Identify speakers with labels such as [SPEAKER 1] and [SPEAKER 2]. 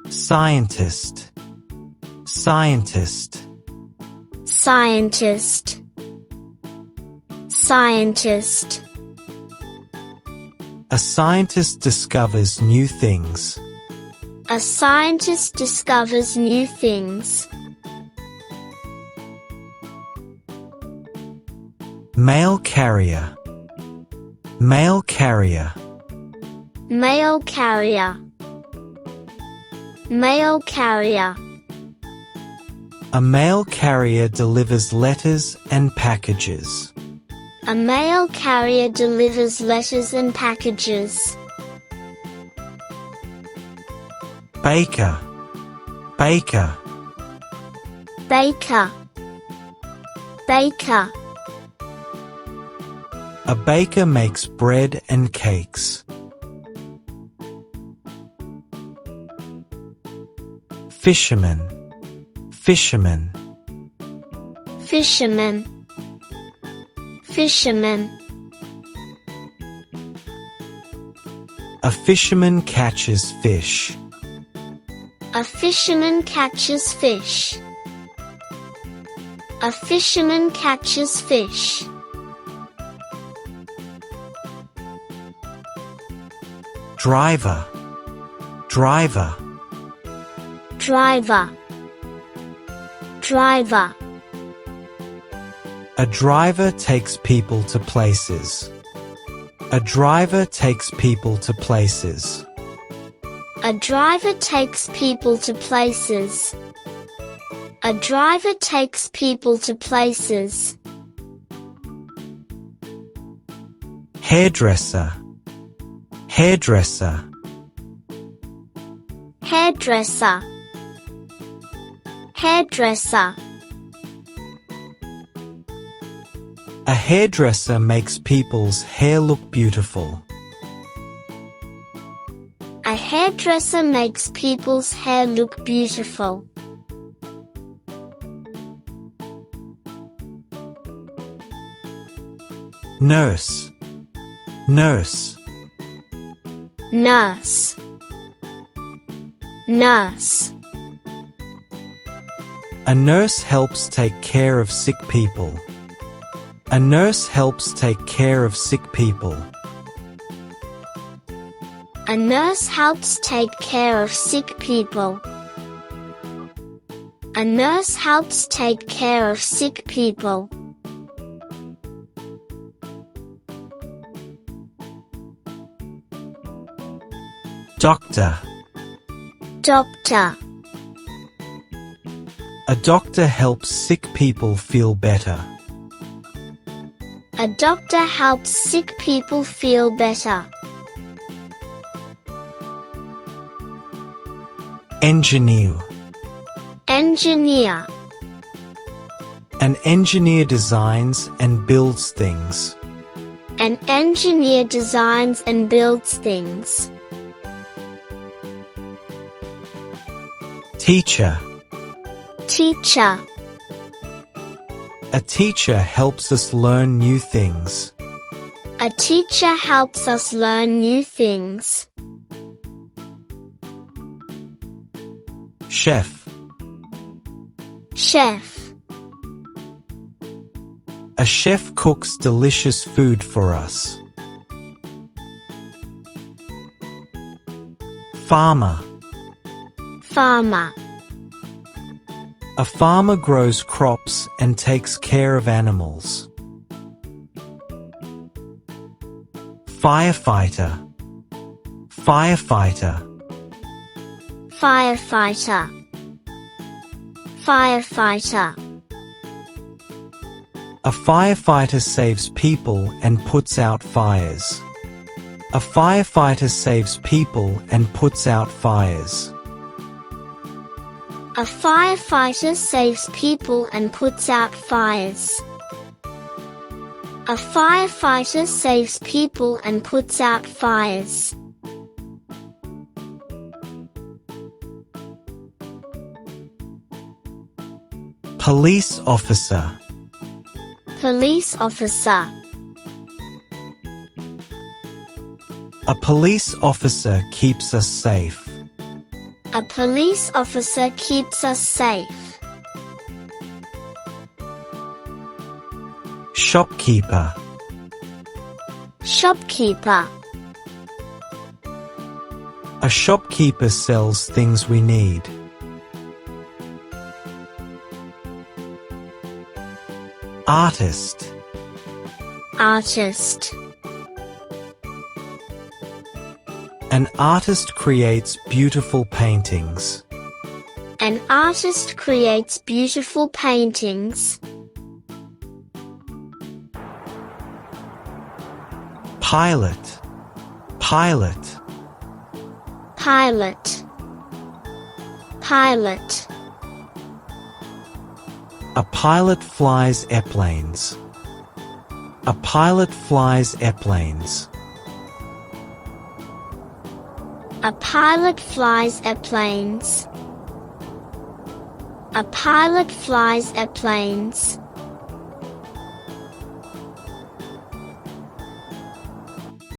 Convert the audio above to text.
[SPEAKER 1] Scientist. Scientist.
[SPEAKER 2] Scientist. Scientist.
[SPEAKER 1] A scientist discovers new things.
[SPEAKER 2] A scientist discovers new things.
[SPEAKER 1] Mail carrier. Mail carrier.
[SPEAKER 2] Mail carrier. Mail carrier.
[SPEAKER 1] A mail carrier delivers letters and packages.
[SPEAKER 2] A mail carrier delivers letters and packages.
[SPEAKER 1] Baker. Baker.
[SPEAKER 2] Baker. Baker.
[SPEAKER 1] A baker makes bread and cakes. Fisherman. Fisherman.
[SPEAKER 2] Fisherman. Fisherman.
[SPEAKER 1] A fisherman catches fish.
[SPEAKER 2] A fisherman catches fish. A fisherman catches fish.
[SPEAKER 1] Driver. Driver.
[SPEAKER 2] Driver. Driver.
[SPEAKER 1] A driver takes people to places. A driver takes people to places.
[SPEAKER 2] A driver takes people to places. A driver takes people to places.
[SPEAKER 1] Hairdresser. Hairdresser.
[SPEAKER 2] Hairdresser. Hairdresser.
[SPEAKER 1] A hairdresser makes people's hair look beautiful.
[SPEAKER 2] A hairdresser makes people's hair look beautiful.
[SPEAKER 1] Nurse. Nurse.
[SPEAKER 2] Nurse. Nurse.
[SPEAKER 1] A nurse helps take care of sick people. A nurse helps take care of sick people.
[SPEAKER 2] A nurse helps take care of sick people. A nurse helps take care of sick people.
[SPEAKER 1] Doctor.
[SPEAKER 2] Doctor.
[SPEAKER 1] A doctor helps sick people feel better.
[SPEAKER 2] A doctor helps sick people feel better.
[SPEAKER 1] Engineer.
[SPEAKER 2] Engineer.
[SPEAKER 1] An engineer designs and builds things.
[SPEAKER 2] An engineer designs and builds things.
[SPEAKER 1] Teacher.
[SPEAKER 2] Teacher.
[SPEAKER 1] A teacher helps us learn new things.
[SPEAKER 2] A teacher helps us learn new things.
[SPEAKER 1] Chef.
[SPEAKER 2] Chef.
[SPEAKER 1] A chef cooks delicious food for us. Farmer.
[SPEAKER 2] Farmer.
[SPEAKER 1] A farmer grows crops and takes care of animals. Firefighter. Firefighter.
[SPEAKER 2] Firefighter. Firefighter.
[SPEAKER 1] A firefighter saves people and puts out fires. A firefighter saves people and puts out fires.
[SPEAKER 2] A firefighter saves people and puts out fires. A firefighter saves people and puts out fires.
[SPEAKER 1] Police officer.
[SPEAKER 2] Police officer.
[SPEAKER 1] A police officer keeps us safe.
[SPEAKER 2] A police officer keeps us safe.
[SPEAKER 1] Shopkeeper.
[SPEAKER 2] Shopkeeper.
[SPEAKER 1] A shopkeeper sells things we need. Artist.
[SPEAKER 2] Artist.
[SPEAKER 1] An artist creates beautiful paintings.
[SPEAKER 2] An artist creates beautiful paintings.
[SPEAKER 1] Pilot. Pilot.
[SPEAKER 2] Pilot. Pilot.
[SPEAKER 1] A pilot flies airplanes. A pilot flies airplanes.
[SPEAKER 2] A pilot flies airplanes. A pilot flies airplanes.